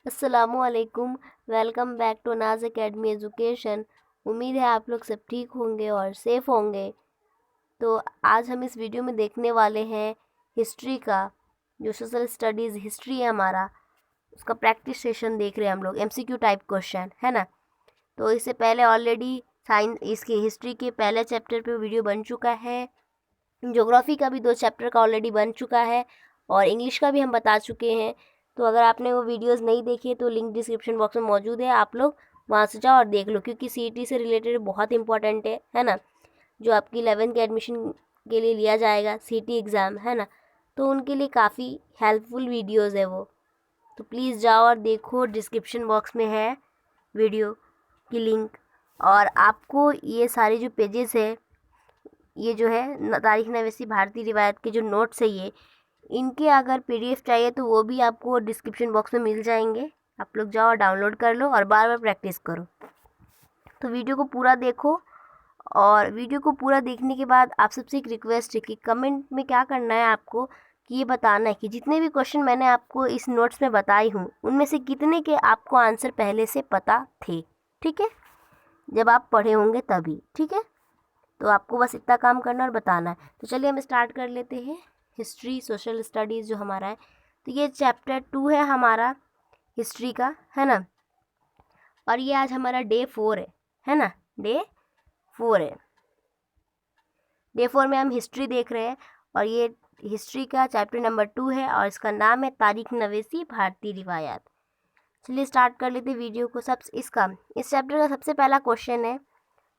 अस्सलामुअलैकुम। Welcome back to नाज academy education. उम्मीद है आप लोग सब ठीक होंगे और सेफ होंगे। तो आज हम इस वीडियो में देखने वाले हैं हिस्ट्री का, जो सोशल स्टडीज़ हिस्ट्री है हमारा, उसका प्रैक्टिस सेशन देख रहे हैं हम लोग। एमसीक्यू टाइप क्वेश्चन है ना। तो इससे पहले ऑलरेडी साइंस इसके हिस्ट्री के पहले चैप्टर पे वीडियो बन चुका है। ज्योग्राफी का भी 2 चैप्टर का ऑलरेडी बन चुका है और इंग्लिश का भी हम बता चुके हैं। तो अगर आपने वो वीडियोस नहीं देखी है तो लिंक डिस्क्रिप्शन बॉक्स में मौजूद है, आप लोग वहाँ से जाओ और देख लो, क्योंकि सीईटी से रिलेटेड बहुत इंपॉर्टेंट है ना। जो आपकी 11th के एडमिशन के लिए लिया जाएगा सीईटी एग्ज़ाम, है ना, तो उनके लिए काफ़ी हेल्पफुल वीडियोज़ है वो। तो प्लीज़ जाओ और देखो, डिस्क्रिप्शन बॉक्स में है वीडियो की लिंक। और आपको ये सारे जो पेजेस है, ये जो है तारीख नवेसी भारतीय रिवायत के जो नोट्स है, ये इनके अगर पीडीएफ चाहिए तो वो भी आपको डिस्क्रिप्शन बॉक्स में मिल जाएंगे। आप लोग जाओ डाउनलोड कर लो और बार बार प्रैक्टिस करो। तो वीडियो को पूरा देखो, और वीडियो को पूरा देखने के बाद आप सबसे एक रिक्वेस्ट है कि कमेंट में क्या करना है आपको, कि ये बताना है कि जितने भी क्वेश्चन मैंने आपको इस नोट्स में बताई हूँ उनमें से कितने के आपको आंसर पहले से पता थे। ठीक है, जब आप पढ़े होंगे तभी। ठीक है, तो आपको बस इतना काम करना और बताना है। तो चलिए हम स्टार्ट कर लेते हैं हिस्ट्री सोशल स्टडीज़ जो हमारा है। तो ये चैप्टर 2 है हमारा हिस्ट्री का, है ना। और ये आज हमारा डे 4 है ना। डे 4 है। डे 4 में हम हिस्ट्री देख रहे हैं और ये हिस्ट्री का चैप्टर नंबर 2 है और इसका नाम है तारीख नवेसी भारतीय रिवायात। चलिए स्टार्ट कर लेते वीडियो को। इस चैप्टर का सबसे पहला क्वेश्चन है,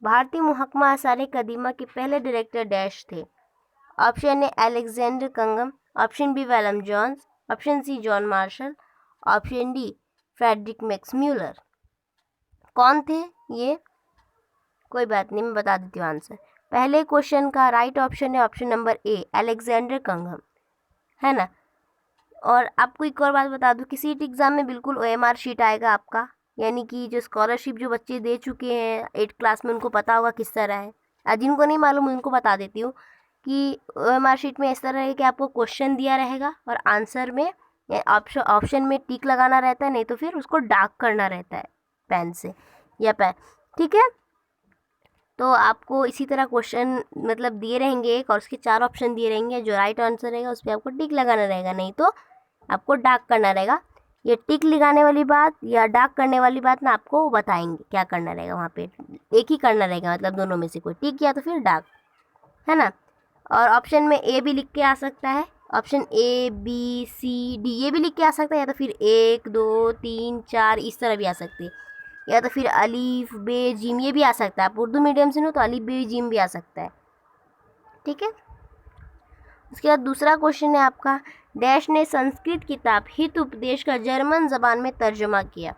भारतीय मुहकमा आसार कदीमा के पहले डायरेक्टर डैश थे। Option A Alexander Cunningham, option B William Jones, option C John Marshall, option D Friedrich Max Muller. कौन थे ये? कोई बात नहीं, मैं बता देती हूँ आंसर। पहले क्वेश्चन का राइट ऑप्शन है ऑप्शन नंबर ए, अलेक्जेंडर कंगम, है ना। और आपको एक और बात बता दूँ कि सीट एग्ज़ाम में बिल्कुल ओएमआर शीट आएगा आपका, यानी कि जो स्कॉलरशिप जो बच्चे दे चुके हैं 8th क्लास में उनको पता होगा किस तरह है। जिनको नहीं मालूम उनको बता देती हूँ कि ओएमआर शीट में इस तरह है कि आपको क्वेश्चन दिया रहेगा और आंसर में ऑप्शन में टिक लगाना रहता है, नहीं तो फिर उसको डार्क करना रहता है पेन से या पेन। ठीक है, तो आपको इसी तरह क्वेश्चन मतलब दिए रहेंगे एक, और उसके 4 ऑप्शन दिए रहेंगे। जो राइट आंसर रहेगा उस पर आपको टिक लगाना रहेगा, नहीं तो आपको डार्क करना रहेगा। ये टिक लगाने वाली बात या डार्क करने वाली बात ना आपको बताएंगे क्या करना रहेगा वहाँ पे। एक ही करना रहेगा, मतलब दोनों में से कोई, टिक या तो फिर डार्क, है ना। और ऑप्शन में ए भी लिख के आ सकता है, option A B C D ये भी लिख के आ सकता है, या तो फिर 1 2 3 4 इस तरह भी आ सकती है, या तो फिर अलीफ बे जिम ये भी आ सकता है। आप उर्दू मीडियम से हो तो अलीफ बे जिम भी आ सकता है। ठीक है, उसके बाद दूसरा क्वेश्चन है आपका, डैश ने संस्कृत किताब हित उपदेश का जर्मन ज़बान में तर्जुमा किया।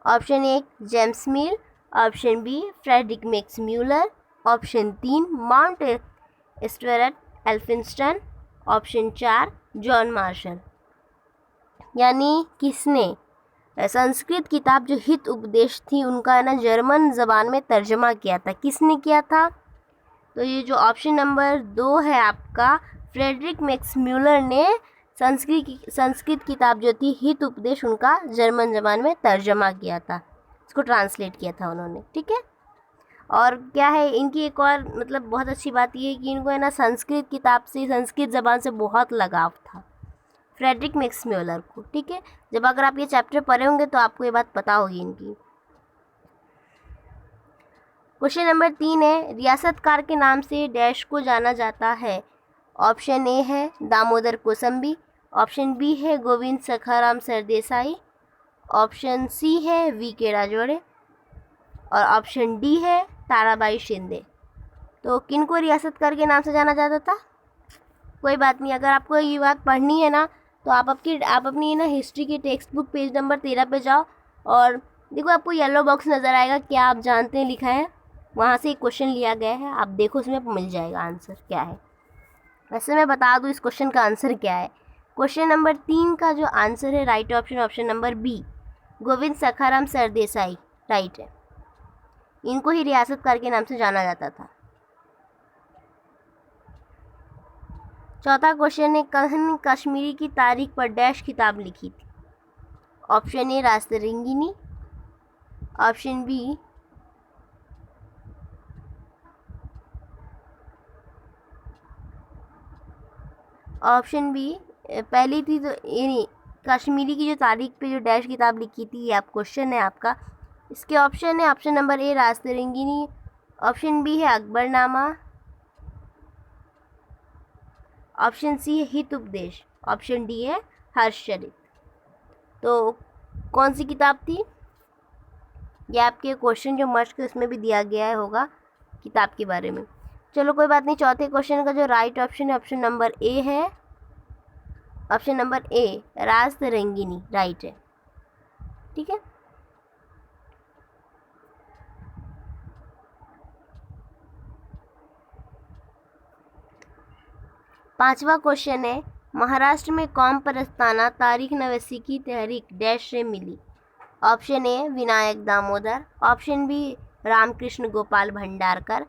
Option A James Mill, option B Frederick Max Muller, option 3 Mount Stuart Elphinstone, option 4 John Marshall. यानी किसने संस्कृत किताब जो हित उपदेश थी उनका है ना जर्मन ज़बान में तर्जमा किया था, किसने किया था? तो ये जो ऑप्शन नंबर 2 है आपका, फ्रेडरिक मैक्स म्यूलर ने संस्कृत किताब जो थी हित उपदेश उनका जर्मन ज़बान में तर्जमा किया था, इसको ट्रांसलेट किया था उन्होंने। ठीक है, और क्या है इनकी एक और मतलब बहुत अच्छी बात ये है कि इनको है ना संस्कृत किताब से, संस्कृत ज़बान से बहुत लगाव था, फ्रेडरिक मैक्स म्यूलर को। ठीक है, जब अगर आप ये चैप्टर पढ़े होंगे तो आपको ये बात पता होगी इनकी। क्वेश्चन नंबर 3 है, रियासतकार के नाम से डैश को जाना जाता है। ऑप्शन ए है दामोदर कोसंबी, ऑप्शन बी है गोविंद सखाराम सरदेसाई, ऑप्शन सी है वी के राजवाड़े, और ऑप्शन डी है ताराबाई शिंदे। तो किन को रियासतकार के नाम से जाना जाता था? कोई बात नहीं, अगर आपको ये बात पढ़नी है ना तो आप अपनी ना हिस्ट्री की टेक्स्ट बुक पेज नंबर 13 पे जाओ और देखो, आपको येलो बॉक्स नज़र आएगा, क्या आप जानते हैं लिखा है, वहाँ से एक क्वेश्चन लिया गया है, आप देखो उसमें मिल जाएगा आंसर क्या है। वैसे मैं बता दूँ इस क्वेश्चन का आंसर क्या है। क्वेश्चन नंबर 3 का जो आंसर है right option, option number B, Govind Sakharam Sardesai right है। इनको ही रियासतकार के नाम से जाना जाता था। चौथा क्वेश्चन है, कहन कश्मीरी की तारीख पर डैश किताब लिखी थी। Option A Rajatarangini, option B पहली थी तो ये नहीं, कश्मीरी की जो तारीख पे जो डैश किताब लिखी थी, ये आप क्वेश्चन है आपका। इसके ऑप्शन है, option number A Rajatarangini, option B है अकबरनामा, ऑप्शन सी है हित उपदेश, ऑप्शन डी है हर्षचरित। तो कौन सी किताब थी? ये आपके क्वेश्चन जो मस्ट उसमें भी दिया गया है होगा किताब के बारे में। चलो कोई बात नहीं, चौथे क्वेश्चन का जो राइट ऑप्शन है ऑप्शन नंबर ए है, ऑप्शन नंबर ए रास्तरंगिनी राइट है। ठीक है, पांचवा क्वेश्चन है, महाराष्ट्र में कौम परस्ताना तारीख नवसी की तहरीक डैश से मिली। Option A Vinayak Damodar, option B Ramakrishna Gopal Bhandarkar,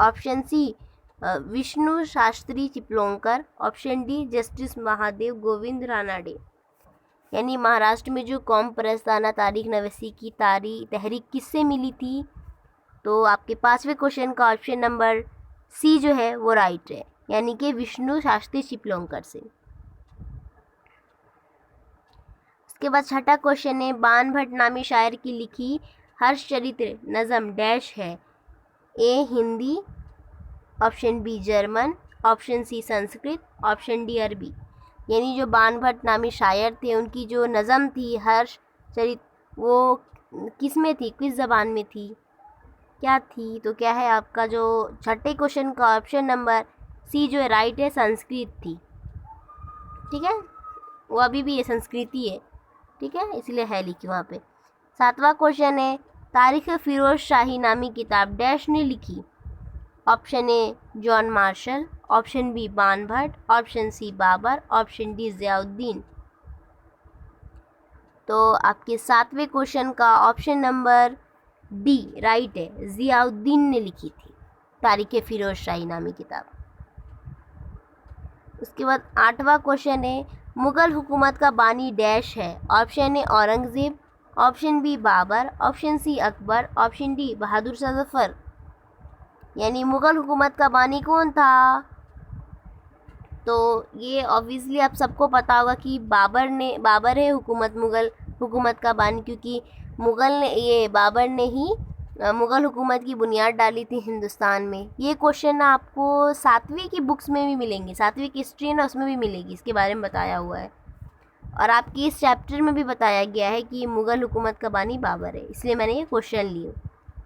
option C Vishnu Shastri Chiplunkar, option D justice Mahadev Govind Ranade. यानी महाराष्ट्र में जो कौम परस्ताना तारीख नवसी की तहरीक किससे मिली थी? तो आपके पांचवें क्वेश्चन का ऑप्शन नंबर सी जो है वो राइट है, यानी कि विष्णु शास्त्री चिपलोंकर से। उसके बाद छठा क्वेश्चन है, बाण भट्ट नामी शायर की लिखी हर्षचरित्र नज़म डैश है। A Hindi, option B German, option C Sanskrit, option D अरबी। यानी जो बाण भट्ट नामी शायर थे उनकी जो नज़म थी हर्षचरित, वो किस में थी, किस ज़बान में थी, क्या थी? तो क्या है आपका जो छठे क्वेश्चन का ऑप्शन नंबर सी जो है राइट है, संस्कृत थी। ठीक है, वो अभी भी ये संस्कृति है, ठीक है, इसलिए है लिखी वहाँ पे। सातवां क्वेश्चन है, तारीख फिरोज शाही नामी किताब डैश ने लिखी। Option A John Marshall, option B Bana Bhatt, option C Babur, option D Ziauddin. तो आपके सातवें क्वेश्चन का ऑप्शन नंबर डी राइट है, ज़ियाउद्दीन ने लिखी थी तारीख फिरोज शाही नामी किताब। उसके बाद आठवां क्वेश्चन है, मुग़ल हुकूमत का बानी डैश है। Option A Aurangzeb, option B Babur, option C Akbar, option D Bahadur Shah Zafar. यानी मुग़ल हुकूमत का बानी कौन था? तो ये ऑब्वियसली आप सबको पता होगा कि बाबर है मुग़ल हुकूमत का बानी, क्योंकि बाबर ने ही मुग़ल हुकूमत की बुनियाद डाली थी हिंदुस्तान में। ये क्वेश्चन आपको 7वीं की बुक्स में भी मिलेंगे, 7वीं की हिस्ट्री है ना उसमें भी मिलेगी, इसके बारे में बताया हुआ है। और आपकी इस चैप्टर में भी बताया गया है कि मुग़ल हुकूमत का बानी बाबर है, इसलिए मैंने ये क्वेश्चन लिए।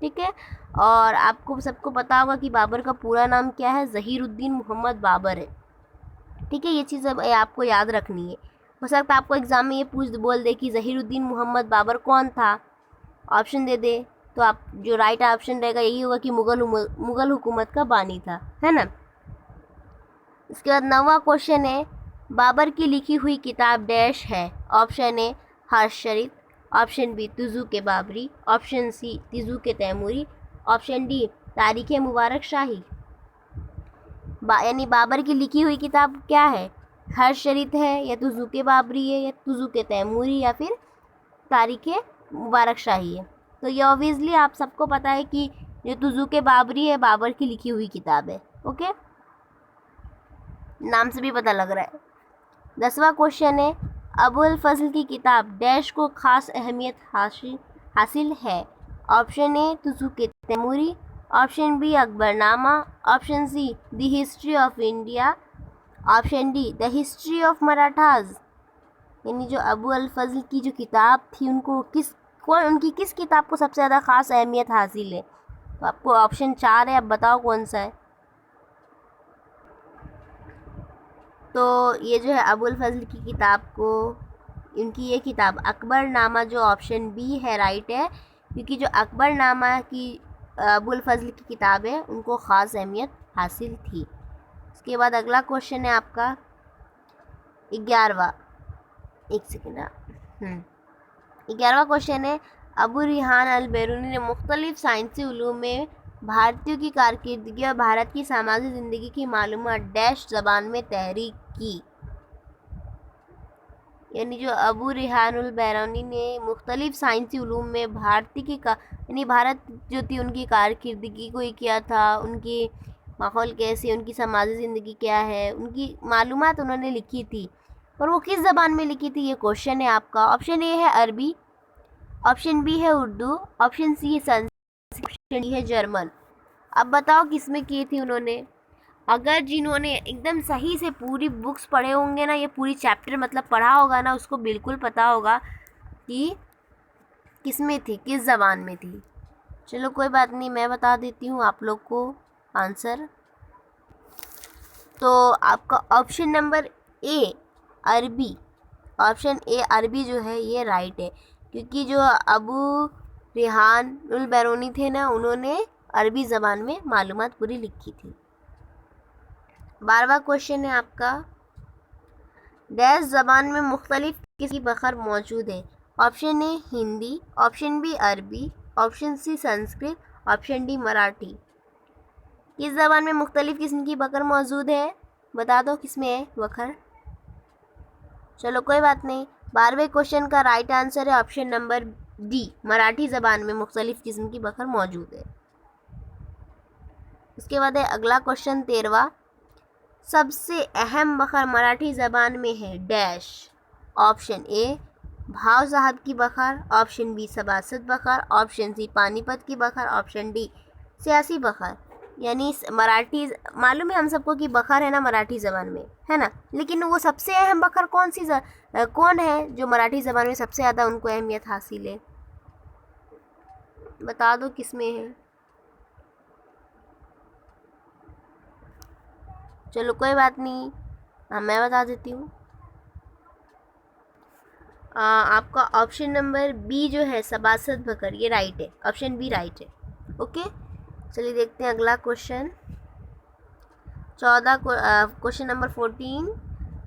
ठीक है, और आपको सबको पता होगा कि बाबर का पूरा नाम क्या है, ज़हीरुद्दीन मोहम्मद बाबर है। ठीक है, ये चीज़ अब आपको याद रखनी है। हो सकता है आपको एग्ज़ाम में ये बोल दे कि ज़हीरुद्दीन मोहम्मद बाबर कौन था, ऑप्शन दे दे, तो आप जो राइट ऑप्शन रहेगा यही होगा कि मुग़ल हुकूमत का बानी था, है ना। इसके बाद 9वां क्वेश्चन है, बाबर की लिखी हुई किताब डैश है। Option A Harshacharita, option B Tuzuk Baburi, option C Tuzuk Timuri, option D Tarikh Mubarak शाही। यानी बाबर की लिखी हुई किताब क्या है, हर्षचरित है या तुज़ुक बाबरी है या तुज़ुक तैमूरी या फिर तारीख़ मुबारक शाही है। तो ये ऑब्वियसली आप सबको पता है कि जो तुज़ुक बाबरी है बाबर की लिखी हुई किताब है। ओके, नाम से भी पता लग रहा है। 10वां क्वेश्चन है, अबुल फजल की किताब डैश को ख़ास अहमियत हासिल है। Option A Tuzuk Timuri, option B Akbarnama, option C the history of India, option D the history of Marathas. यानी जो अबू अल फजल की जो किताब थी उनकी किस किताब को सबसे ज़्यादा ख़ास अहमियत हासिल है? तो आपको ऑप्शन 4 है, अब बताओ कौन सा है। तो ये जो है अबुल फजल की किताब को, इनकी ये किताब अकबरनामा जो ऑप्शन बी है राइट है, क्योंकि जो अकबरनामा की अबुल फजल की किताब है उनको ख़ास अहमियत हासिल थी। उसके बाद अगला क्वेश्चन है आपका 11वां, एक सेकेंड, 11वां क्वेश्चन है, अबू रिहान अल बैरूनी ने मुख्तलिफ साइंसी उलूम में भारतीयों की कारकिर्दगी और भारत की सामाजिक ज़िंदगी की मालूमात डैश ज़बान में तहरीक की। यानी जो अबू रिहानुल बैरानी ने मुख्तलिफ साइंसी उलूम में भारतीय की यानी भारत जो थी उनकी कारकिर्दगी को ही किया था, उनकी माहौल कैसे, उनकी समाजी ज़िंदगी क्या है, उनकी मालूमात उन्होंने लिखी थी। और वो किस ज़बान में लिखी थी, ये क्वेश्चन है आपका। ऑप्शन ए है अरबी, ऑप्शन बी है उर्दू, ऑप्शन सी है संस्कृत, ऑप्शन डी है जर्मन। अब बताओ किस में की थी उन्होंने। अगर जिन्होंने एकदम सही से पूरी बुक्स पढ़े होंगे ना, ये पूरी चैप्टर मतलब पढ़ा होगा ना, उसको बिल्कुल पता होगा कि किस में थी, किस ज़बान में थी। चलो कोई बात नहीं, मैं बता देती हूँ आप लोग को आंसर। तो आपका ऑप्शन नंबर ए अरबी, ऑप्शन ए अरबी जो है ये राइट है, क्योंकि जो अबू रिहान उल बैरूनी थे ना, उन्होंने अरबी ज़बान में मालूमात पूरी लिखी थी। 12वां क्वेश्चन है आपका, डैश ज़बान में मुख्तलिफ किसी बखर मौजूद है। Option A Hindi, option B अरबी, option C Sanskrit, option D Marathi. किस ज़बान में मुख्तलिफ किस्म की बकर मौजूद है, बता दो किस में है बकर। चलो कोई बात नहीं, 12वें क्वेश्चन का राइट आंसर है ऑप्शन नंबर डी, मराठी ज़बान में मुख्तलिफ किस्म की बकर मौजूद है। उसके बाद है अगला क्वेश्चन 13वां, सबसे अहम बकर मराठी ज़बान में है डैश। ऑप्शन ए भाव साहब की बकर, ऑप्शन बी सबासत बकर, ऑप्शन सी पानीपत की बकर, ऑप्शन डी सियासी बकर। यानी मराठी मालूम है हम सबको कि बकर है ना मराठी ज़बान में, है ना, लेकिन वो सबसे अहम बकर कौन है जो मराठी ज़बान में सबसे ज़्यादा उनको अहमियत हासिल है, बता दो किस में है। चलो कोई बात नहीं, हाँ मैं बता देती हूँ। आपका ऑप्शन नंबर बी जो है सबासत बकर, ये राइट है, ऑप्शन बी राइट है। ओके, चलिए देखते हैं अगला क्वेश्चन 14, क्वेश्चन नंबर 14,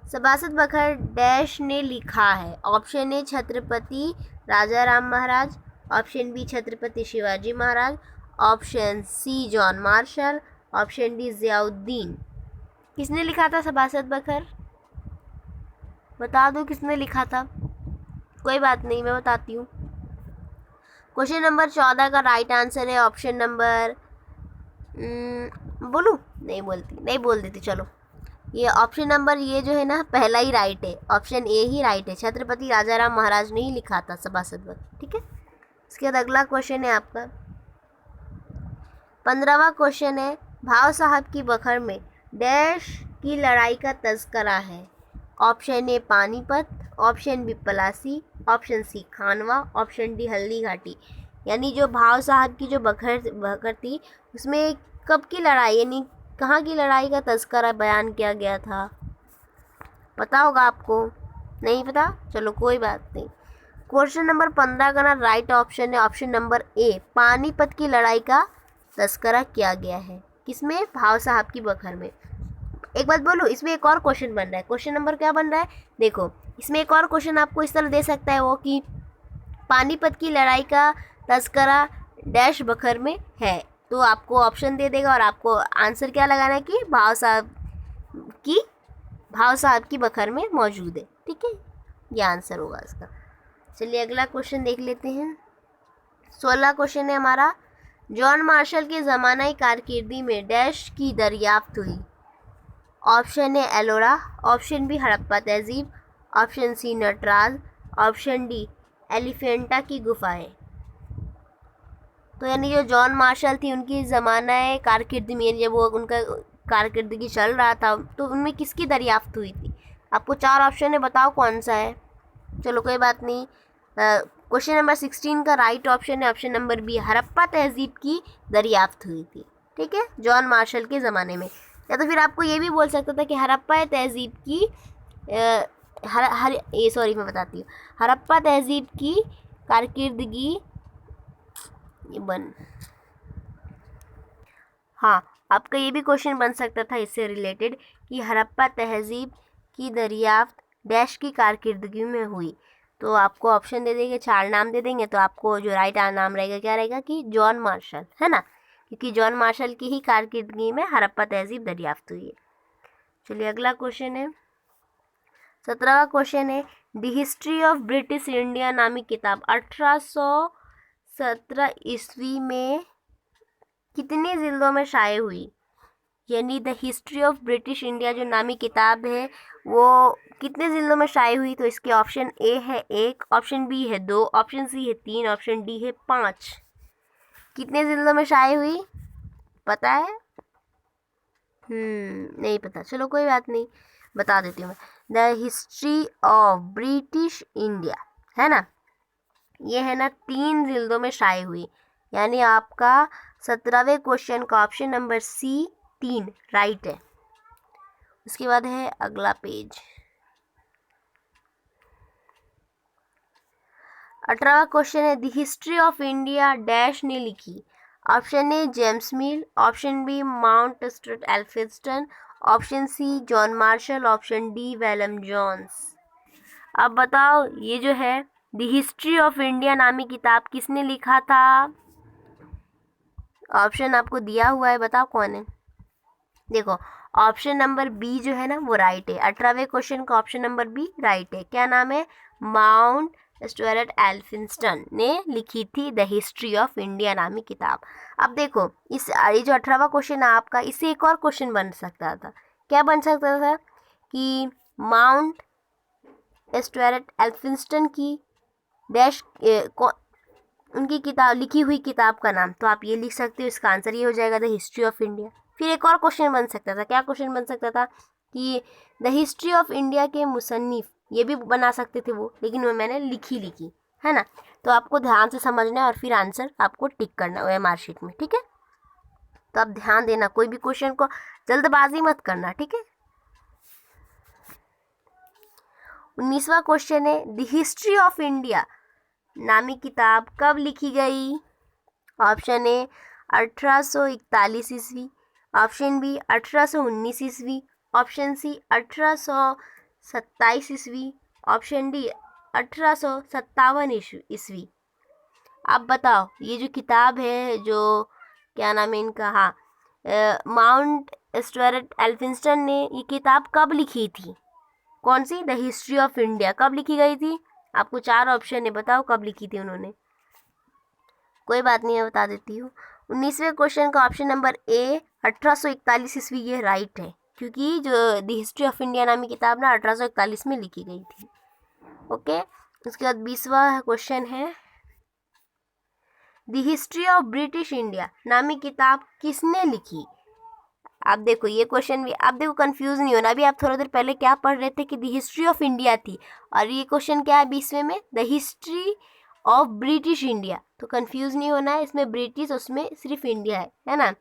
सबासत बकर डैश ने लिखा है। Option A Chhatrapati Rajaram Maharaj, option B Chhatrapati Shivaji Maharaj, option C John Marshall, option D Ziauddin. किसने लिखा था सबासत बकर, बता दो किसने लिखा था। कोई बात नहीं, मैं बताती हूँ। क्वेश्चन नंबर 14 का राइट आंसर है ऑप्शन नंबर बोलूँ, नहीं बोल देती, चलो ये ऑप्शन नंबर ये जो है ना पहला ही राइट है, ऑप्शन ए ही राइट है, छत्रपति राजा राम महाराज ने ही लिखा था सबासत बकर। ठीक है, इसके बाद अगला क्वेश्चन है आपका 15वां क्वेश्चन है, भाव साहब की बखर में डैश की लड़ाई का तज़करा है। Option A Panipat, option B Plassey, option C Khanwa, option D Haldighati. यानी जो भाव साहब की जो बखर थी उसमें कब की लड़ाई, यानी कहाँ की लड़ाई का तज़करा बयान किया गया था, पता होगा आपको, नहीं पता, चलो कोई बात नहीं। क्वेश्चन नंबर 15 का ना राइट ऑप्शन है ऑप्शन नंबर ए, पानीपत की लड़ाई का तज़करा किया गया है। किसमें, भाव साहब की बखर में। एक बात बोलूँ, इसमें एक और क्वेश्चन बन रहा है, क्वेश्चन नंबर क्या बन रहा है, देखो इसमें एक और क्वेश्चन आपको इस तरह दे सकता है वो कि पानीपत की लड़ाई का तज़करा डैश बखर में है, तो आपको ऑप्शन दे देगा और आपको आंसर क्या लगाना है कि भाव साहब की बखर में मौजूद है। ठीक है, ये आंसर होगा इसका। चलिए अगला क्वेश्चन देख लेते हैं। 16 क्वेश्चन है हमारा, जॉन मार्शल के ज़मानाई कारकिर्दी में डैश की दरियाफ्त हुई। Option A Ellora, option B Harappa तहज़ीब, option C Nataraja, option D Elephanta की गुफाएं। तो यानी जो जॉन मार्शल थी उनकी ज़माना कारकिर्दी में, जब वो उनका कारकिर्दगी चल रहा था तो उनमें किसकी दरियाफ्त हुई थी। आपको 4 ऑप्शन है, बताओ कौन सा है। चलो कोई बात नहीं, क्वेश्चन नंबर 16 का राइट ऑप्शन है ऑप्शन नंबर बी, हड़प्पा तहज़ीब की दरियाफ्त हुई थी। ठीक है, जॉन मार्शल के ज़माने में। या तो फिर आपको ये भी बोल सकता था कि हड़प्पा तहज़ीब की मैं बताती हूँ, हड़प्पा तहज़ीब की कारकिर्दगी हाँ, आपका ये भी क्वेश्चन बन सकता था इससे रिलेटेड कि हड़प्पा तहज़ीब की दरियाफ्त डैश की कारकिर्दगी में हुई। तो आपको ऑप्शन दे देंगे, 4 नाम दे देंगे, तो आपको जो राइट नाम रहेगा क्या रहेगा कि जॉन मार्शल, है ना, क्योंकि जॉन मार्शल की ही कारकिर्दगी में हड़प्पा तहज़ीब दरियाफ्त हुई है। चलिए अगला क्वेश्चन है 17वां क्वेश्चन है, the history of British India नामी किताब 1817 ईस्वी में कितने जिलों में शाये हुई? यानी the history of British India जो नामी किताब है वो कितने जिलों में शाये हुई? तो इसके ऑप्शन ए है 1, ऑप्शन बी है 2, ऑप्शन सी है 3, ऑप्शन डी है 5। कितने जिलों में शाये हुई पता है? नहीं पता, चलो कोई बात नहीं, बता देती हूँ मैं। The history of British India है ना, ये है ना 3 जिलों में शाये हुई। यानी आपका 17वें क्वेश्चन का ऑप्शन नंबर सी 3 राइट है। उसके बाद है अगला पेज। 18वां क्वेश्चन है the history of India dash ने लिखी? Option A James Mill, option B Mount Stuart Elphinstone, option C John Marshall, option D William Jones. अब बताओ ये जो है द हिस्ट्री ऑफ इंडिया नामी किताब किसने लिखा था? ऑप्शन आपको दिया हुआ है, बताओ कौन है। देखो ऑप्शन नंबर बी जो है ना वो राइट है। 18वें क्वेश्चन का ऑप्शन नंबर बी राइट है। क्या नाम है? माउंट स्टुअर्ट एल्फिंस्टन ने लिखी थी द हिस्ट्री ऑफ इंडिया नामी किताब। अब देखो ये जो 18वां क्वेश्चन है आपका, इससे एक और क्वेश्चन बन सकता था। क्या बन सकता था कि माउंट स्टुअर्ट एल्फिंस्टन की डैश उनकी किताब लिखी हुई किताब का नाम, तो आप ये लिख सकते हो, इसका आंसर ये हो जाएगा द हिस्ट्री ऑफ इंडिया। फिर एक और क्वेश्चन बन सकता था। क्या क्वेश्चन बन सकता था कि द हिस्ट्री ऑफ इंडिया के मुसन्निफ, ये भी बना सकते थे वो, लेकिन वो मैंने लिखी है ना। तो आपको ध्यान से समझना है और फिर आंसर आपको टिक करना है मार्कशीट में, ठीक है। तो आप ध्यान देना, कोई भी क्वेश्चन को जल्दबाजी मत करना, ठीक है। 19वां क्वेश्चन है द हिस्ट्री ऑफ इंडिया नामी किताब कब लिखी गई? ऑप्शन ए 1841 ईस्वी, ऑप्शन बी 1819 ईस्वी, ऑप्शन सी 1827 ईस्वी, ऑप्शन डी 1857 ईस्वी। आप बताओ ये जो किताब है, जो क्या नाम है इनका, हाँ माउंट स्टुअर्ट एल्फिंस्टन ने ये किताब कब लिखी थी? कौन सी? द हिस्ट्री ऑफ इंडिया कब लिखी गई थी? आपको 4 ऑप्शन है, बताओ कब लिखी थी उन्होंने। कोई बात नहीं, मैं बता देती हूँ। 19वें क्वेश्चन का ऑप्शन नंबर ए 1841 ईस्वी ये राइट है, क्योंकि जो द हिस्ट्री ऑफ इंडिया नामी किताब ना 1841 में लिखी गई थी। ओके, उसके बाद 20वां क्वेश्चन है the history of British India नामी किताब किसने लिखी? आप देखो ये क्वेश्चन भी, आप देखो कंफ्यूज नहीं होना। अभी आप थोड़ी देर पहले क्या पढ़ रहे थे कि द हिस्ट्री ऑफ इंडिया थी, और ये क्वेश्चन क्या है 20वें में? The history of British India. तो कंफ्यूज नहीं होना है, इसमें ब्रिटिश उसमें सिर्फ इंडिया है ना।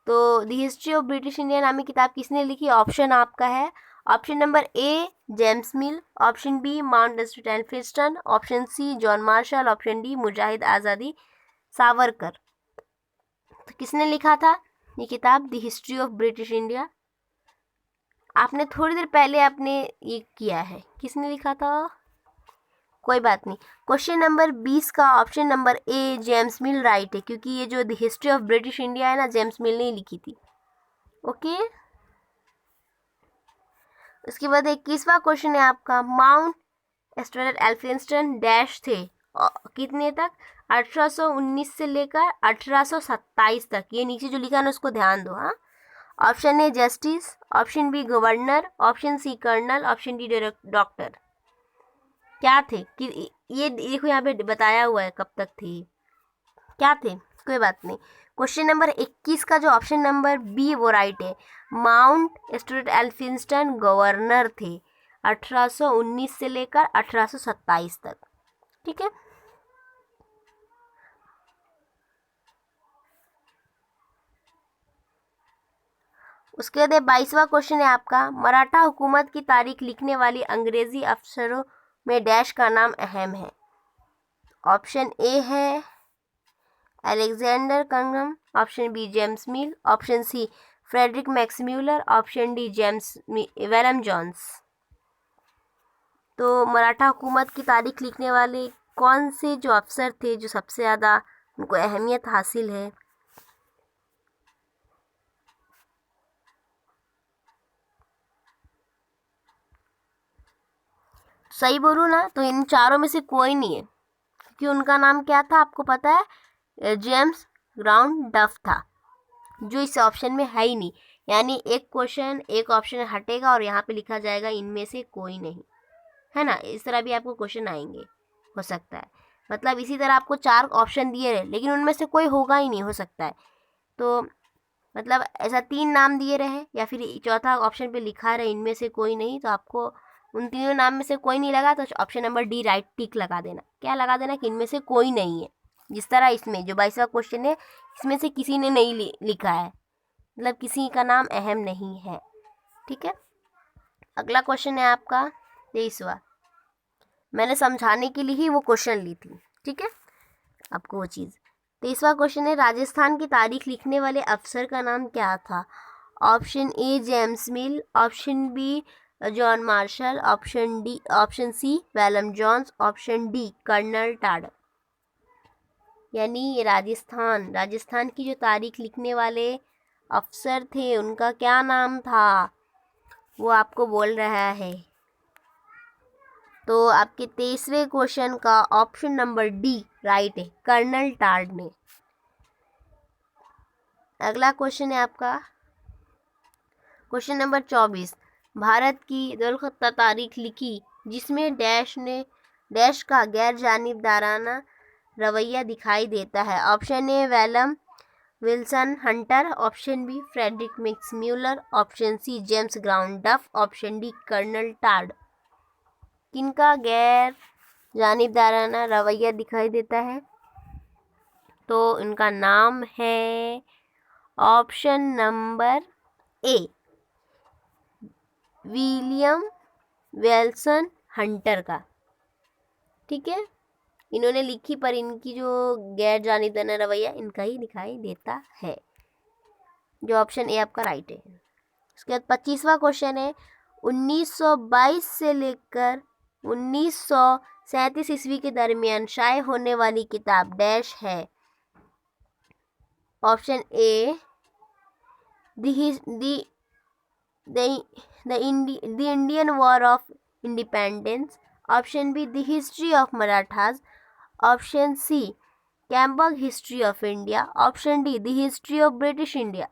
तो the history of British India नामी किताब किसने लिखी? ऑप्शन आपका है option number A James Mill, option B Mount Stuart Elphinstone, option C John Marshall, option D मुजाहिद आज़ादी सावरकर। तो किसने लिखा था ये किताब the history of British India? आपने थोड़ी देर पहले आपने ये किया है, किसने लिखा था? कोई बात नहीं। क्वेश्चन नंबर 20 का option number A James mill right है, क्योंकि ये जो the history of British India है ना जेम्स मिल ने लिखी थी। ओके, उसके बाद 21वां क्वेश्चन है आपका माउंट स्टुअर्ट एल्फिंस्टन डैश थे कितने तक? 1819 से लेकर 1827 तक। ये नीचे जो लिखा है ना उसको ध्यान दो। हाँ, option A justice, option B governor, option C colonel, option D doctor. क्या थे कि ये देखो यहाँ पे बताया हुआ है कब तक थे, क्या थे। कोई बात नहीं। क्वेश्चन नंबर 21 का जो ऑप्शन नंबर बी वो राइट है। माउंट स्टुअर्ट एल्फिंस्टन गवर्नर थे 1819 से लेकर 1827 तक, ठीक है। उसके बाद 22वां क्वेश्चन है आपका मराठा हुकूमत की तारीख लिखने वाली अंग्रेजी अफसरों में डैश का नाम अहम है। ऑप्शन ए है Alexander Cunningham, option B James Mill, option C Friedrich Max Muller, option D William Jones. तो मराठा हुकूमत की तारीख लिखने वाले कौन से जो अफसर थे जो सबसे ज़्यादा उनको अहमियत हासिल है? सही बोलूँ ना तो इन चारों में से कोई नहीं है, क्योंकि उनका नाम क्या था आपको पता है, जेम्स ग्राउंड डफ था, जो इस ऑप्शन में है ही नहीं। यानी एक ऑप्शन हटेगा और यहाँ पे लिखा जाएगा इनमें से कोई नहीं, है ना। इस तरह भी आपको क्वेश्चन आएंगे, हो सकता है। मतलब इसी तरह आपको 4 ऑप्शन दिए रहे लेकिन उनमें से कोई होगा ही नहीं, हो सकता है। तो मतलब ऐसा 3 नाम दिए रहे या फिर चौथा ऑप्शन पे लिखा रहे इनमें से कोई नहीं, तो आपको उन तीनों नाम में से कोई नहीं लगा तो ऑप्शन नंबर डी राइट टिक लगा देना। क्या लगा देना कि इनमें से कोई नहीं है। जिस तरह इसमें जो 22वां क्वेश्चन है, इसमें से किसी ने नहीं लिखा है, मतलब किसी का नाम अहम नहीं है। ठीक है, अगला क्वेश्चन है आपका 23वां। मैंने समझाने के लिए ही वो क्वेश्चन ली थी, ठीक है, आपको वो चीज़। 23वां क्वेश्चन है, राजस्थान की तारीख लिखने वाले अफसर का नाम क्या था? Option A James Mill, option B John Marshall, option C William Jones, option D Colonel Tod. यानी ये राजस्थान की जो तारीख लिखने वाले अफसर थे उनका क्या नाम था, वो आपको बोल रहा है। तो आपके 23वें क्वेश्चन का ऑप्शन नंबर डी राइट है, कर्नल टाड ने। अगला क्वेश्चन है आपका क्वेश्चन नंबर 24। भारत की दुर्लभ तारीख लिखी जिसमें डैश का गैर जानिबदाराना रवैया दिखाई देता है। Option A William Wilson Hunter, option B Frederick Max Muller, option C James Grant Duff, option D Colonel Tod. किनका गैर जानिबदाराना रवैया दिखाई देता है? तो इनका नाम है option number A William Wilson Hunter का। ठीक है, इन्होंने लिखी पर इनकी जो गैर जानिबदाराना रवैया इनका ही दिखाई देता है, जो ऑप्शन ए आपका राइट है। उसके बाद 25वां क्वेश्चन है, 1922 से लेकर 1937 ईस्वी के दरमियान शाये होने वाली किताब डैश है। Option A the Indian war of independence, option B the history of Marathas, option C Cambridge history of India, option D the history of British India.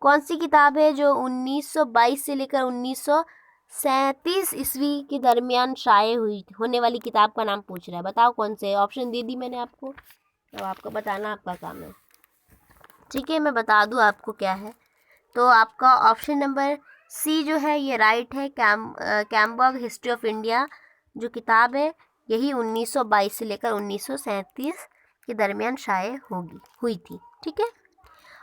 कौन सी किताब है जो 1922 से लेकर 1937 ईस्वी के दरमियान शाये हुई होने वाली किताब का नाम पूछ रहा है? बताओ कौन से। ऑप्शन दे दी मैंने आपको, अब आपको बताना आपका काम है। ठीक है, मैं बता दूं आपको क्या है। तो आपका ऑप्शन नंबर सी जो है ये राइट है। कैम्बर्ग हिस्ट्री ऑफ इंडिया जो किताब है यही 1922 से लेकर 1937 के दरमियान शाये हुई थी। ठीक है,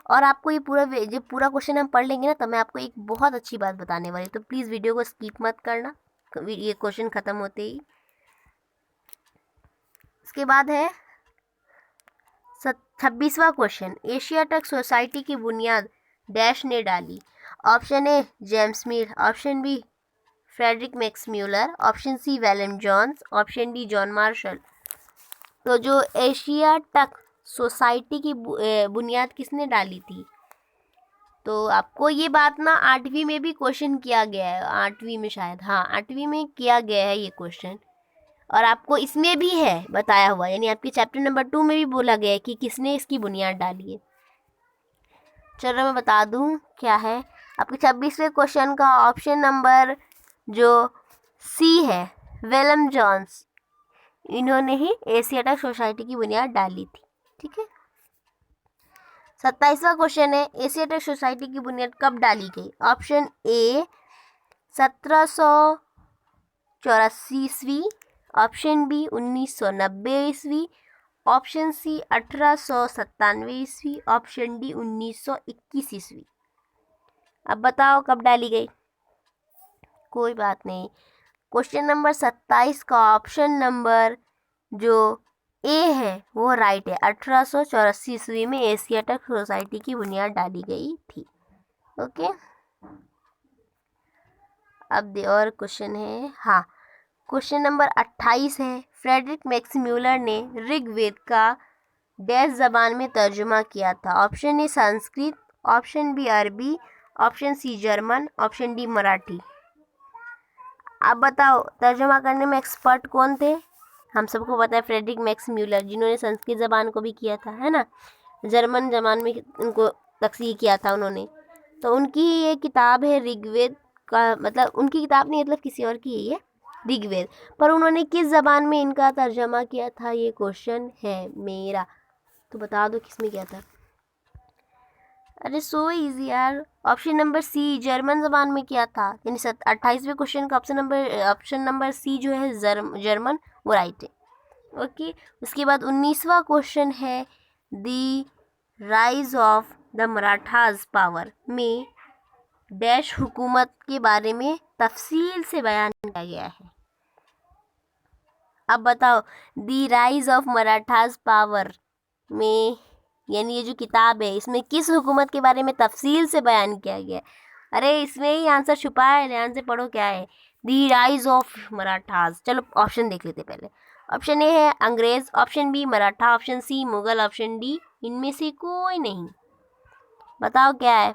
और आपको ये जब पूरा क्वेश्चन हम पढ़ लेंगे ना तो मैं आपको एक बहुत अच्छी बात बताने वाली, तो प्लीज़ वीडियो को स्किप मत करना ये क्वेश्चन ख़त्म होते ही। इसके बाद है 26वां क्वेश्चन, एशियाटिक सोसाइटी की बुनियाद डैश ने डाली। Option A James Mill, option B Frederick Max Muller, option C William Jones, option D John Marshall. तो जो एशियाटिक सोसाइटी की बुनियाद किसने डाली थी? तो आपको ये बात ना 8वीं में भी क्वेश्चन किया गया है, 8वीं में शायद, हाँ 8वीं में किया गया है ये क्वेश्चन, और आपको इसमें भी है बताया हुआ, यानी आपके चैप्टर नंबर 2 में भी बोला गया है कि किसने इसकी बुनियाद डाली है। चलो मैं बता दूं क्या है। आपके 26वें क्वेश्चन का ऑप्शन नंबर जो सी है वेलम जॉन्स, इन्होंने ही एशियाटिक सोसाइटी की बुनियाद डाली थी। ठीक है, 27वां क्वेश्चन है, एशियाटिक सोसाइटी की बुनियाद कब डाली गई? ऑप्शन ए 1784 ईस्वी, ऑप्शन बी 1990 ईस्वी, ऑप्शन सी 1897 ईस्वी, ऑप्शन डी 1921 ईस्वी। अब बताओ कब डाली गई? कोई बात नहीं, क्वेश्चन नंबर 27 का ऑप्शन नंबर जो ए है वो राइट है। 1884 ईस्वी में एशियाटिक सोसाइटी की बुनियाद डाली गई थी। ओके, अब और क्वेश्चन है, हाँ क्वेश्चन नंबर 28 है, फ्रेडरिक मैक्स म्यूलर ने ऋग्वेद का डैश जबान में तर्जुमा किया था। Option A Sanskrit, option B अरबी, option C German, option D Marathi. आप बताओ तर्जुमा करने में एक्सपर्ट कौन थे? हम सबको पता है फ्रेडरिक मैक्स म्यूलर, जिन्होंने संस्कृत ज़बान को भी किया था, है ना, जर्मन ज़बान में उनको तफसीर किया था उन्होंने। तो उनकी ये किताब है ऋग्वेद का, मतलब उनकी किताब नहीं, मतलब किसी और की है ये, ऋग्वेद। पर उन्होंने किस ज़बान में इनका तर्जमा किया था, ये क्वेश्चन है मेरा। तो बता दो किसमें किया था। अरे सो इजी यार, ऑप्शन नंबर सी, जर्मन ज़बान में किया था। यानी 28वें क्वेश्चन का ऑप्शन नंबर सी जो है जर्मन, वो राइट है। ओके, उसके बाद 19वां क्वेश्चन है the rise of the Marathas power में डैश हुकूमत के बारे में तफसील से बयान किया गया है। अब बताओ, the rise of Marathas power में, यानी ये जो किताब है, इसमें किस हुकूमत के बारे में तफसील से बयान किया गया है? अरे इसमें ही आंसर छुपा है, ध्यान से पढ़ो क्या है। The rise of Marathas. चलो ऑप्शन देख लेते पहले। ऑप्शन ए है अंग्रेज, option B Maratha, option C Mughal, option D इनमें से कोई नहीं। बताओ क्या है।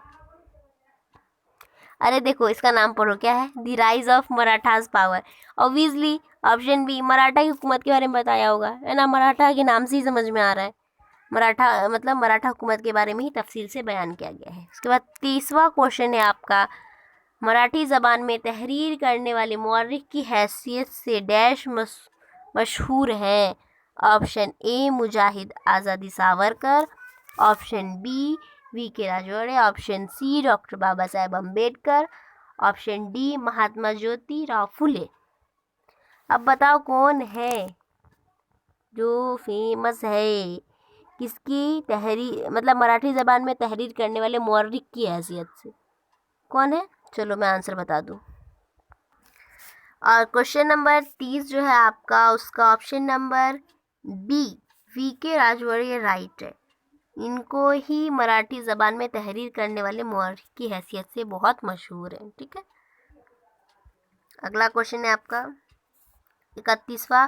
अरे देखो इसका नाम पढ़ो क्या है, the rise of Marathas power. Obviously option B, Maratha की हुकूमत के बारे में बताया होगा, है ना, मराठा के नाम से ही समझ में आ रहा है। मराठा मतलब मराठा हुकूमत के बारे में ही तफसील से बयान किया गया है। उसके बाद 30वां क्वेश्चन है आपका, मराठी ज़बान में तहरीर करने वाले मौर्रिख की हैसियत से डैश मशहूर हैं। ऑप्शन ए मुजाहिद आज़ादी Savarkar, option B V K. Rajwade, option C doctor Baba Saheb Ambedkar, option D Mahatma Jyotirao Phule. अब बताओ कौन है जो फेमस है, किसकी तहरीर, मतलब मराठी ज़बान में तहरीर करने वाले मौर्रिख की हैसियत से कौन है? चलो मैं आंसर बता दूं। और क्वेश्चन नंबर 30 जो है आपका, उसका option number B V K. Rajwade right है। इनको ही मराठी ज़बान में तहरीर करने वाले मौर्य की हैसियत से बहुत मशहूर है। ठीक है, अगला क्वेश्चन है आपका 31वां,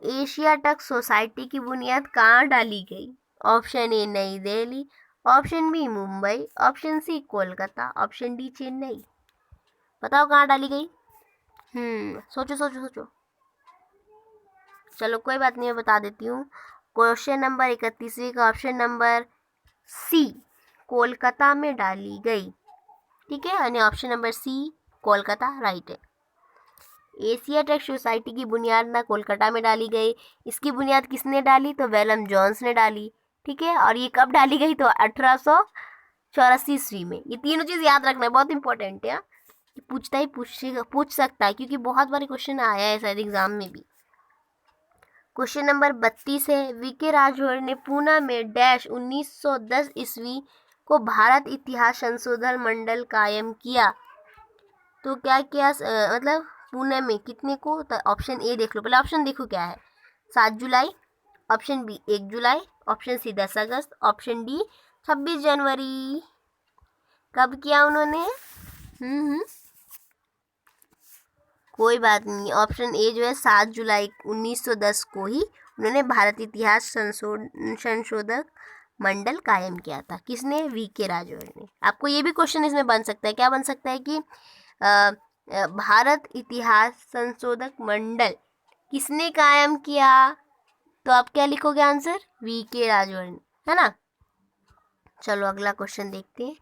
एशियाटिक सोसाइटी की बुनियाद कहाँ डाली गई? Option A New Delhi, option B Mumbai, option C Kolkata, option D Chennai. बताओ कहाँ डाली गई। सोचो सोचो सोचो। चलो कोई बात नहीं, मैं बता देती हूँ। क्वेश्चन नंबर 31 का ऑप्शन नंबर सी कोलकाता में डाली गई। ठीक है, यानी option number C Kolkata right है। एशियाटिक सोसाइटी की बुनियाद ना कोलकाता में डाली गई। इसकी बुनियाद किसने डाली? तो वेलम जोन्स ने डाली। ठीक है, और ये कब डाली गई? तो 1884 ईस्वी में। ये तीनों चीज़ याद रखना है, बहुत इंपॉर्टेंट है। पूछ सकता है, क्योंकि बहुत बार क्वेश्चन आया है शायद एग्जाम में भी। क्वेश्चन नंबर 32 है, वी.के. राजवाड़े ने पूना में डैश 1910 ईस्वी को भारत इतिहास संशोधन मंडल कायम किया। तो क्या किया, मतलब पुणे में कितने को? तो ऑप्शन ए देख लो, पहले ऑप्शन देखो क्या है। 7 जुलाई, ऑप्शन बी 1 जुलाई, ऑप्शन सी 10 अगस्त, ऑप्शन डी 26 जनवरी। कब किया उन्होंने? कोई बात नहीं, ऑप्शन ए जो है 7 जुलाई 1910 को ही उन्होंने भारत इतिहास संशोधक मंडल कायम किया था। किसने? वी.के. राजवाड़े ने। आपको ये भी क्वेश्चन इसमें बन सकता है, क्या बन सकता है कि भारत इतिहास संशोधक मंडल किसने कायम किया? तो आप क्या लिखोगे आंसर? वी.के. राजवाड़े, है ना। चलो अगला क्वेश्चन देखते हैं।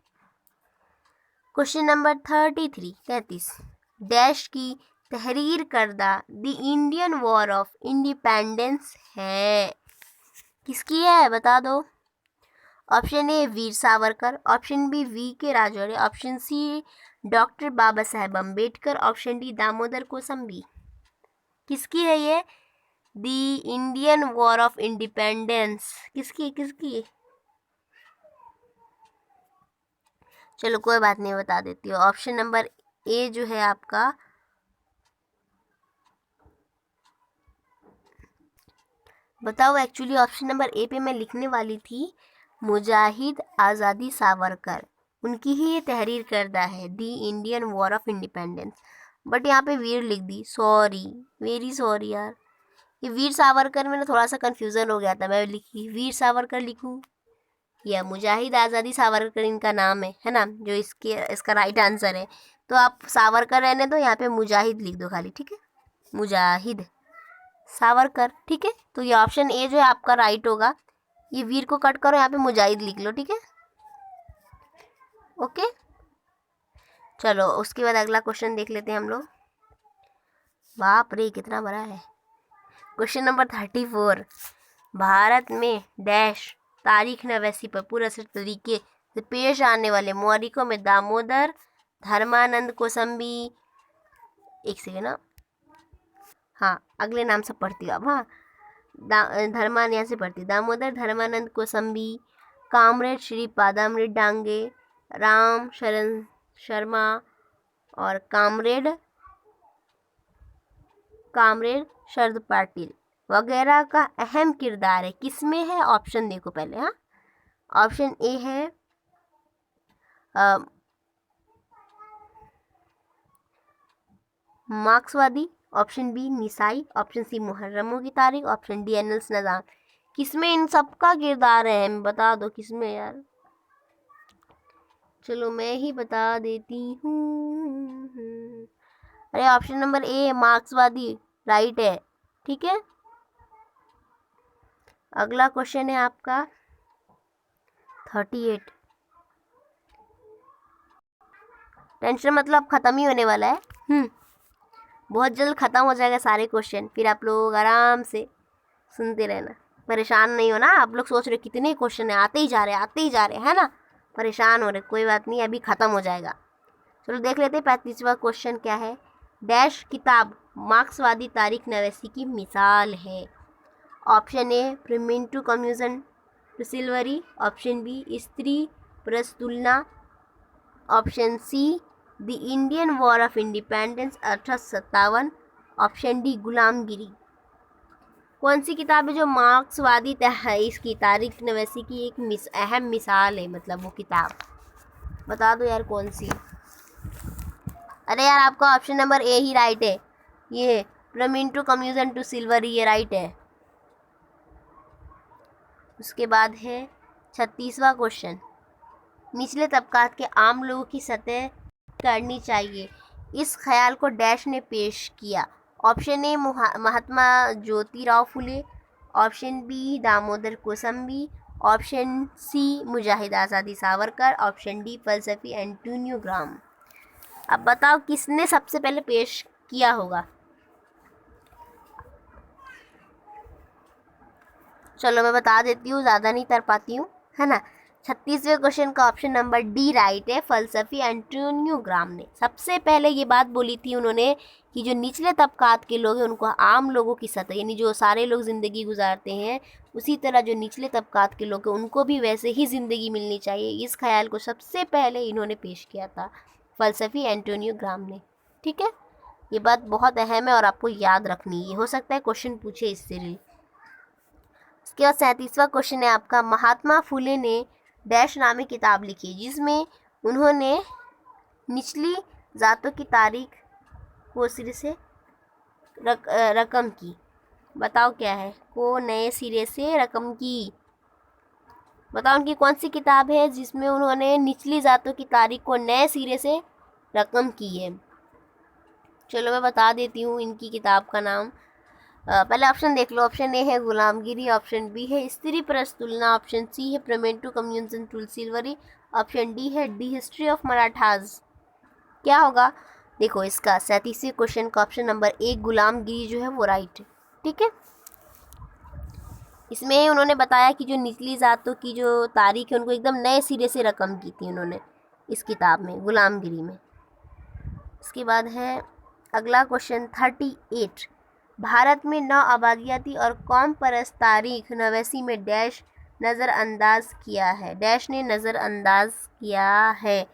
क्वेश्चन नंबर 33 डैश की तहरीर करदा the Indian war of independence है। किसकी है बता दो। Option A Veer Savarkar, option B V K. Rajwade, option C doctor Baba Saheb Ambedkar, option D Damodar Kosambi. किसकी है ये the Indian war of independence? किसकी? चलो कोई बात नहीं, बता देती हूँ। ऑप्शन नंबर ए जो है आपका, बताओ एक्चुअली ऑप्शन नंबर ए पे मैं लिखने वाली थी मुजाहिद आज़ादी सावरकर, उनकी ही ये तहरीर करदा है the Indian war of independence, but यहाँ पे वीर लिख दी। सॉरी, वेरी सॉरी यार, ये वीर सावरकर में ना थोड़ा सा कन्फ्यूज़न हो गया था। मैं लिखी वीर सावरकर लिखूँ किया। मुजाहिद आज़ादी सावरकर इनका नाम है ना, जो इसका राइट आंसर है। तो आप सावरकर रहने दो, यहाँ पे मुजाहिद लिख दो खाली, ठीक है, मुजाहिद सावरकर, ठीक है। तो ये ऑप्शन ए जो है आपका राइट होगा। ये वीर को कट करो, यहाँ पे मुजाहिद लिख लो, ठीक है, ओके। चलो उसके बाद अगला क्वेश्चन देख लेते हैं हम लोग। बाप रे कितना बड़ा है। क्वेश्चन नंबर 34, भारत में डैश तारीख नवैसी पर पूरा तरीके से पेश आने वाले मौलिकों में दामोदर, धर्मानंद कोसंबी, एक सेकेंड ना, हाँ अगले नाम से पढ़ती हूँ अब, हाँ धर्मान यहाँ से पढ़ती, दामोदर धर्मानंद कोसंबी, कामरेड श्री पादामृत डांगे, राम शरण शर्मा और कामरेड शरद पाटिल वगैरह का अहम किरदार है किसमें है। ऑप्शन देखो पहले, हाँ ऑप्शन ए है मार्क्सवादी, option B Nasai, option C मुहर्रमों की तारीख, ऑप्शन डी एनल्स नज़ाम। किसमें इन सबका किरदार है, बता दो किसमें यार। चलो मैं ही बता देती हूँ। अरे ऑप्शन नंबर ए मार्क्सवादी राइट है, ठीक है। अगला क्वेश्चन है आपका 38। टेंशन मतलब खत्म ही होने वाला है, बहुत जल्द ख़त्म हो जाएगा सारे क्वेश्चन, फिर आप लोग आराम से सुनते रहना, परेशान नहीं होना। आप लोग सोच रहे कितने क्वेश्चन है, आते ही जा रहे हैं ना, परेशान हो रहे, कोई बात नहीं, अभी ख़त्म हो जाएगा। चलो देख लेते हैं 35वां क्वेश्चन क्या है। डैश किताब मार्क्सवादी तारीख नवैसी की मिसाल है। Option A primitive communism to slavery, option B Stri प्रस्तुलना, option C the Indian war of independence 1857, option D Gulamgiri. कौन सी किताब है जो मार्क्सवादी इसकी तारीख नवैसी की एक अहम मिसाल है, मतलब वो किताब बता दो यार कौन सी। अरे यार आपका ऑप्शन नंबर ए ही राइट है, ये प्रिमिंटू कम्युनिज्म टू सिल्वरी, ये राइट है। उसके बाद है 36वां क्वेश्चन, निचले तबकात के आम लोगों की सतह करनी चाहिए, इस ख्याल को डैश ने पेश किया। Option A Mahatma Jyotirao Phule, option B Damodar Kosambi, option C मुजाहिद आज़ादी सावरकर, ऑप्शन डी फलसफी एंटोनियो ग्राम। अब बताओ किसने सबसे पहले पेश किया होगा। चलो मैं बता देती हूँ, ज़्यादा नहीं कर पाती हूँ, है ना। 36वें क्वेश्चन का ऑप्शन नंबर डी राइट है, फलसफी एंटोनियो ग्राम ने सबसे पहले ये बात बोली थी उन्होंने कि जो निचले तबकात के लोग हैं उनको आम लोगों की सतह, यानी जो सारे लोग ज़िंदगी गुजारते हैं उसी तरह जो निचले तबकात के लोग हैं उनको भी वैसे ही ज़िंदगी मिलनी चाहिए, इस ख्याल को सबसे पहले इन्होंने पेश किया था, फलसफी एंटोनियो ग्राम ने, ठीक है। ये बात बहुत अहम है और आपको याद रखनी है, हो सकता है क्वेश्चन पूछे इससे रिलेटेड। इसके बाद 37वां क्वेश्चन है आपका, महात्मा फुले ने डैश नामी किताब लिखी जिसमें उन्होंने निचली जातों की तारीख को सिरे से रकम की। बताओ क्या है, को नए सिरे से रकम की। बताओ उनकी कौन सी किताब है जिसमें उन्होंने निचली जातों की तारीख को नए सिरे से रकम की है। चलो मैं बता देती हूँ इनकी किताब का नाम। पहले ऑप्शन देख लो, ऑप्शन ए है गुलामगिरी, ऑप्शन बी है स्त्री प्रस्तुलना, ऑप्शन सी है primitive communism to slavery, option D है दी हिस्ट्री ऑफ मराठाज। क्या होगा देखो इसका 37वें क्वेश्चन का ऑप्शन नंबर ए गुलामगिरी जो है वो राइट है, ठीक है। इसमें उन्होंने बताया कि जो निचली जातों की जो तारीख है उनको एकदम नए सिरे से रकम की थी उन्होंने इस किताब में, गुलामगिरी में। इसके बाद है अगला क्वेश्चन 38, भारत में नौ आबादियाती और कौम परस्त तारीख नवैसी में डैश नज़रअंदाज किया है, डैश ने नज़रअंदाज किया है।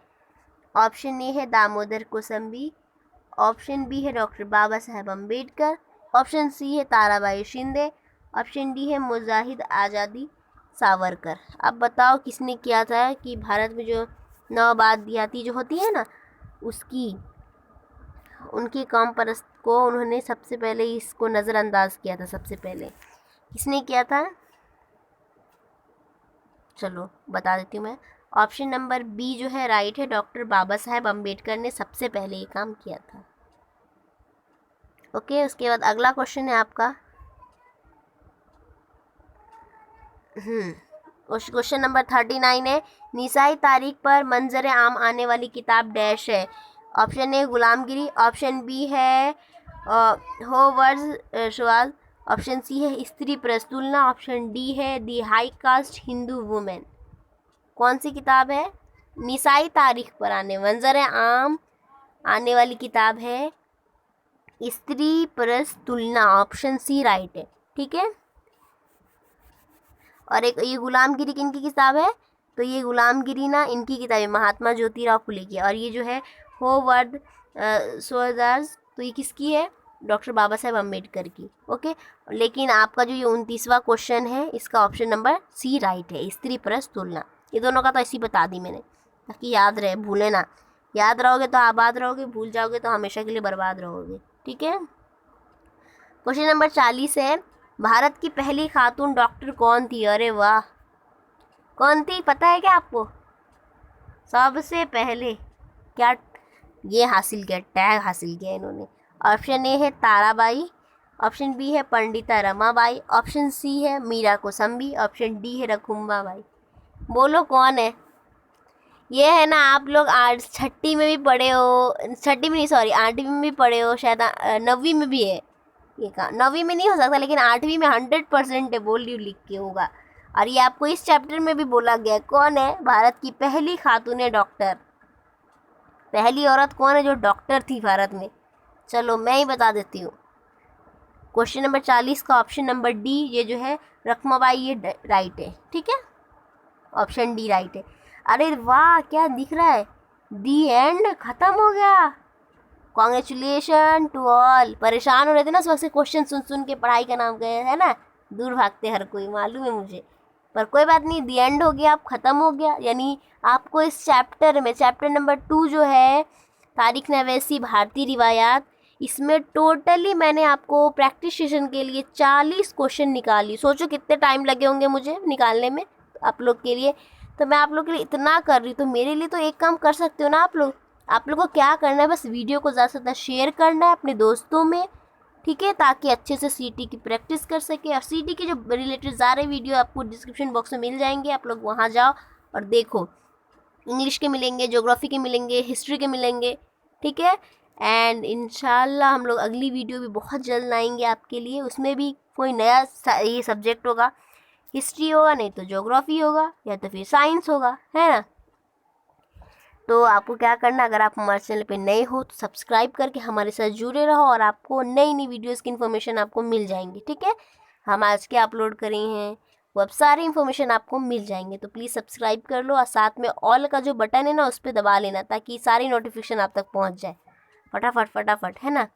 ऑप्शन ए है दामोदर कोसंबी, ऑप्शन बी है doctor Baba Saheb Ambedkar, option C है ताराबाई शिंदे, ऑप्शन डी है मुजाहिद आज़ादी सावरकर। अब बताओ किसने किया था कि भारत में जो नौ आबादियाती जो होती है ना उसकी उनकी कौम परस्त को उन्होंने सबसे पहले इसको नज़रअंदाज किया था, सबसे पहले किसने किया था। चलो बता देती हूँ मैं। ऑप्शन नंबर बी जो है राइट है, डॉक्टर बाबा साहेब अम्बेडकर ने सबसे पहले ये काम किया था। ओके, उसके बाद अगला क्वेश्चन है आपका। क्वेश्चन नंबर 39 है, निसाई तारीख पर मंजर आम आने वाली किताब डैश है। ऑप्शन ए गुलामगिरी, ऑप्शन बी है होवर्ड्स शवाल, ऑप्शन सी है स्त्री प्रस्तुलना, ऑप्शन डी है दी हाई कास्ट हिंदू वुमेन। कौन सी किताब है? निसाई तारीख पर आने मंजर आम आने वाली किताब है स्त्री प्रस्तुलना, ऑप्शन सी राइट है। ठीक है, और एक ये गुलामगिरी किनकी किताब है? तो ये गुलामगिरी ना इनकी किताब है, महात्मा ज्योतिराव फुले की। और ये जो है होवर्ड शवाल्स, तो ये किसकी है? डॉक्टर बाबा साहेब अम्बेडकर की। ओके, लेकिन आपका जो ये 29वां क्वेश्चन है इसका ऑप्शन नंबर सी राइट है, स्त्री प्रस्तुलना। ये दोनों का तो ऐसी बता दी मैंने ताकि याद रहे, भूले ना। याद रहोगे तो आबाद रहोगे, भूल जाओगे तो हमेशा के लिए बर्बाद रहोगे। ठीक है, क्वेश्चन नंबर 40 है, भारत की पहली खातून डॉक्टर कौन थी? अरे वाह, कौन थी पता है क्या आपको? सबसे पहले क्या ये हासिल किया, टैग हासिल किया इन्होंने। ऑप्शन ए है ताराबाई, ऑप्शन बी है पंडिता रमाबाई, ऑप्शन सी है मीरा कोसंबी, ऑप्शन डी है रखुम्बा बाई। बोलो कौन है? ये है ना, आप लोग आठ छठी में भी पढ़े हो, छठी में नहीं सॉरी 8वीं में भी पढ़े हो, शायद 9वीं में भी है। ये कहा 9वीं में नहीं हो सकता, लेकिन 8वीं में 100% है, बोल रही हूँ लिख के होगा। और ये आपको इस चैप्टर में भी बोला गया है। कौन है भारत की पहली खातून डॉक्टर? पहली औरत कौन है जो डॉक्टर थी भारत में? चलो मैं ही बता देती हूँ। क्वेश्चन नंबर 40 का ऑप्शन नंबर डी ये जो है रखमाबाई, ये राइट है। ठीक है, ऑप्शन डी राइट है। अरे वाह, क्या दिख रहा है? दी एंड, खत्म हो गया। Congratulation to all. परेशान हो रहे थे ना सुबह से क्वेश्चन सुन सुन के, पढ़ाई का नाम गए है ना, दूर भागते हर कोई, मालूम है मुझे, पर कोई बात नहीं, दी एंड हो गया, आप ख़त्म हो गया। यानी आपको इस चैप्टर में, चैप्टर नंबर 2 जो है तारीख नवेसी भारतीय रिवायात, इसमें टोटली मैंने आपको प्रैक्टिस सेशन के लिए 40 क्वेश्चन निकाली। सोचो कितने टाइम लगे होंगे मुझे निकालने में आप लोग के लिए। तो मैं आप लोग के लिए इतना कर रही हूँ, तो मेरे लिए तो एक काम कर सकते हो ना आप लोग। आप लोग को क्या करना है, बस वीडियो को ज़्यादा से ज़्यादा शेयर करना है अपने दोस्तों में। ठीक है, ताकि अच्छे से सीटी की प्रैक्टिस कर सके। और सीटी के जो रिलेटेड सारे वीडियो आपको डिस्क्रिप्शन बॉक्स में मिल जाएंगे, आप लोग वहाँ जाओ और देखो। इंग्लिश के मिलेंगे, ज्योग्राफी के मिलेंगे, हिस्ट्री के मिलेंगे। ठीक है, एंड इंशाल्लाह हम लोग अगली वीडियो भी बहुत जल्द लाएंगे आपके लिए। उसमें भी कोई नया ये सब्जेक्ट होगा, हिस्ट्री होगा, नहीं तो ज्योग्राफी होगा, या तो फिर साइंस होगा, है ना। तो आपको क्या करना, अगर आप हमारे चैनल पे नए हो तो सब्सक्राइब करके हमारे साथ जुड़े रहो, और आपको नई नई वीडियोस की इन्फॉर्मेशन आपको मिल जाएंगी। ठीक है, हम आज के अपलोड करे हैं वो अब सारी इन्फॉर्मेशन आपको मिल जाएंगे। तो प्लीज़ सब्सक्राइब कर लो, और साथ में ऑल का जो बटन है ना उस पर दबा लेना, ताकि सारी नोटिफिकेशन आप तक पहुँच जाए फटाफट फटाफट, है ना।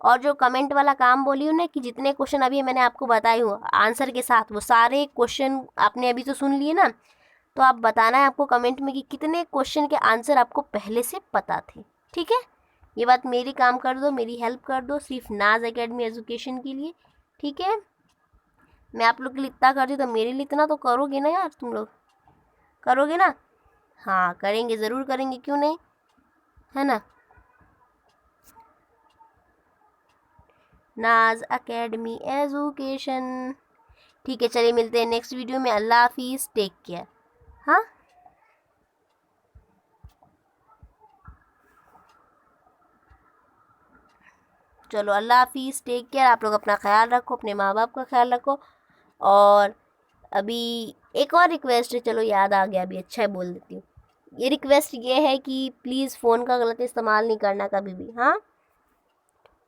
और जो कमेंट वाला काम बोली हूँ ना, कि जितने क्वेश्चन अभी मैंने आपको बताए हूँ आंसर के साथ, वो सारे क्वेश्चन आपने अभी तो सुन लिए ना, तो आप बताना है आपको कमेंट में कि कितने क्वेश्चन के आंसर आपको पहले से पता थे। ठीक है, ये बात मेरी काम कर दो, मेरी हेल्प कर दो, सिर्फ नाज एकेडमी एजुकेशन के लिए। ठीक है, मैं आप लोग के लिए इतना कर दी, तो मेरे लिए इतना तो करोगे ना यार, तुम लोग करोगे ना? हाँ करेंगे, ज़रूर करेंगे, क्यों नहीं, है ना। नाज एकेडमी एजुकेशन। ठीक है, चलिए मिलते हैं नेक्स्ट वीडियो में। अल्लाह हाफिज़, टेक केयर। हाँ, चलो अल्लाह हाफिज़, टेक केयर। आप लोग अपना ख्याल रखो, अपने माँ बाप का ख्याल रखो। और अभी एक और रिक्वेस्ट है, चलो याद आ गया, अभी अच्छा है बोल देती हूँ। ये रिक्वेस्ट ये है कि प्लीज़ फ़ोन का गलत इस्तेमाल नहीं करना कभी भी, हाँ।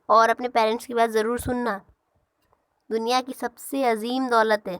और अपने पेरेंट्स की बात ज़रूर सुनना। दुनिया की सबसे अजीम दौलत है